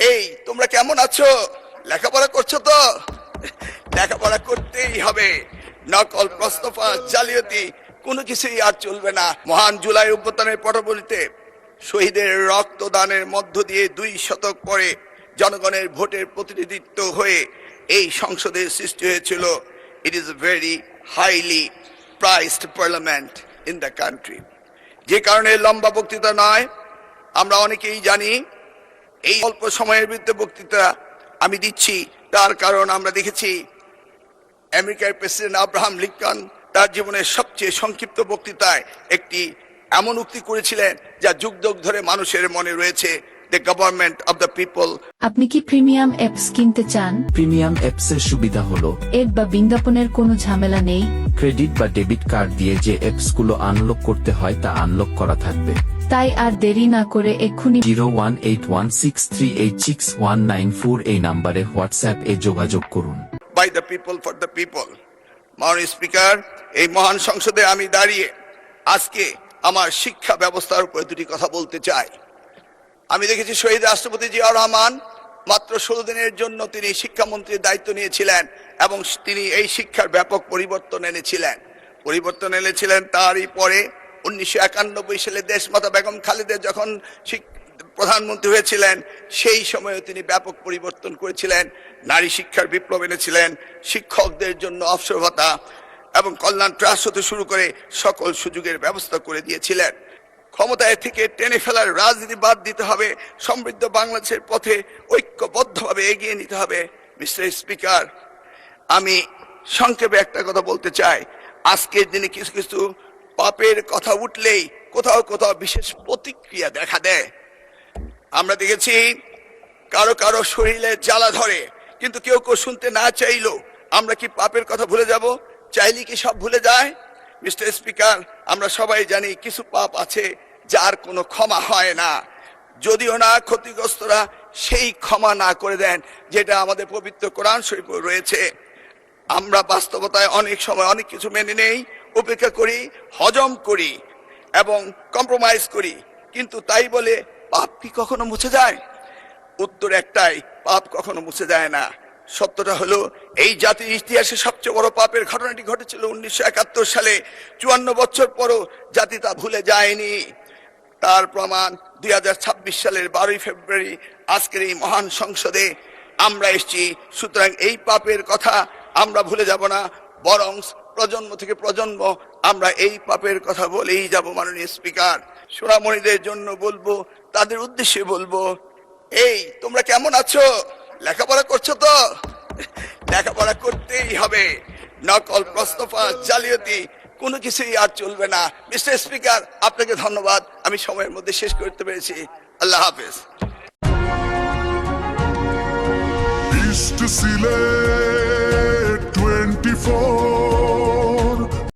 এই তোমরা কেমন আছো? লেখাপড়া করছো তো? লেখাপড়া করতেই হবে। নকল, প্রশ্নফাঁস, জালিয়াতি কোনো কিছুই আর চলবে না। মহান জুলাই অভ্যুত্থানের পটভূমিতে শহীদের রক্তদানের মধ্য দিয়ে 2 শতক পরে জনগণের ভোটের প্রতিনিধিত্ব হয়ে এই সংসদের সৃষ্টি হয়েছিল। It is a very highly priced parliament in the country. যে কারণে লম্বা বক্তৃতা নয়, আমরা অনেকেই জানি এই অল্প সময়ের ভিতরে বক্তৃতা আমি দিচ্ছি, তার কারণ আমরা দেখেছি আমেরিকার প্রেসিডেন্ট আব্রাহাম লিঙ্কন তার জীবনের সবচেয়ে সংক্ষিপ্ত বক্তৃতায় একটি এমন উক্তি করেছিলেন যা যুগ যুগ ধরে মানুষের মনে রয়েছে, the government of the people. আপনি কি প্রিমিয়াম অ্যাপস কিনতে চান? প্রিমিয়াম অ্যাপসের সুবিধা হলো এড বা বিজ্ঞাপনের কোনো ঝামেলা নেই। ক্রেডিট বা ডেবিট কার্ড দিয়ে যে অ্যাপসগুলো আনলক করতে হয় তা আনলক করা থাকবে। তাই আর দেরি না করে এক্ষুনি 01816386194 এই নম্বরে হোয়াটসঅ্যাপ এ যোগাযোগ করুন। By the people for the people. মাননীয় স্পিকার, এই মহান সংসদে আমি দাঁড়িয়ে আজকে আমার শিক্ষা ব্যবস্থার উপর দুটি কথা বলতে চাই। আমি দেখেছি শহীদ রাষ্ট্রপতি জিয়াউর রহমান মাত্র 16 দিনের জন্য তিনি শিক্ষামন্ত্রীর দায়িত্ব নিয়েছিলেন এবং তিনি এই শিক্ষার ব্যাপক পরিবর্তন এনেছিলেন। তারই পরে 1991 সালে দেশমাতা বেগম খালেদা যখন প্রধানমন্ত্রী হয়েছিলেন সেই সময়ে তিনি ব্যাপক পরিবর্তন করেছিলেন। নারী শিক্ষার বিপ্লব এনেছিলেন, শিক্ষকদের জন্য অবসর ভাতা এবং কল্যাণ ট্রাস্ট হতে শুরু করে সকল সুযোগের ব্যবস্থা করে দিয়েছিলেন। ক্ষমতায় থেকে টেনে ফেলার রাজনীতি বাদ দিতে হবে, সমৃদ্ধ বাংলাদেশের পথে ঐক্যবদ্ধভাবে এগিয়ে নিতে হবে। মিস্টার স্পিকার, আমি সংক্ষেপে একটা কথা বলতে চাই। আজকের দিনে কিছু কিছু পাপের কথা উঠলেই কোথাও কোথাও বিশেষ প্রতিক্রিয়া দেখা দেয়। আমরা দেখেছি কারো কারো শরীরে জ্বালা ধরে, কিন্তু কেউ কেউ শুনতে না চাইলেও আমরা কি পাপের কথা ভুলে যাব? চাইলে কি সব ভুলে যায়? মিস্টার স্পিকার, আমরা সবাই জানি কিছু পাপ আছে যার কোনো ক্ষমা হয় না, যদিও না ক্ষতিগ্রস্তরা সেই ক্ষমা না করে দেন যেটা আমাদের পবিত্র কোরআন শরীফে রয়েছে। আমরা বাস্তবতায় অনেক সময় অনেক কিছু মেনে নেই, উপেক্ষা করি, হজম করি এবং কম্প্রোমাইজ করি, কিন্তু তাই বলে পাপ কি কখনো মুছে যায়? উত্তর একটাই, পাপ কখনো মুছে যায় না। সত্যটা হলো এই জাতির ইতিহাসে সবচেয়ে বড় পাপের ঘটনাটি ঘটেছিল 1971 সালে। 54 বছর পরও জাতি তা ভুলে যায়নি। তার প্রমাণ 2026 সালের 12 ফেব্রুয়ারি আজকের এই মহান সংসদে আমরা এসেছি। সুতরাং এই পাপের কথা আমরা ভুলে যাব না, বরং প্রজন্ম থেকে প্রজন্ম আমরা এই পাপের কথা বলেই যাব। মাননীয় স্পিকার, সোনামণিদের জন্য বলবো, তাদের উদ্দেশ্যে বলবো, এই তোমরা কেমন আছো? লেখাপড়া করছো তো? লেখাপড়া করতেই হবে। নকল, প্রশ্নফাঁস, জালিয়াতি কোনো কিছুই আর চলবে না। মিস্টার স্পিকার, আপনাকে ধন্যবাদ, আমি সময়ের মধ্যে শেষ করতে পেরেছি। আল্লাহ হাফেজ। East to Sile 24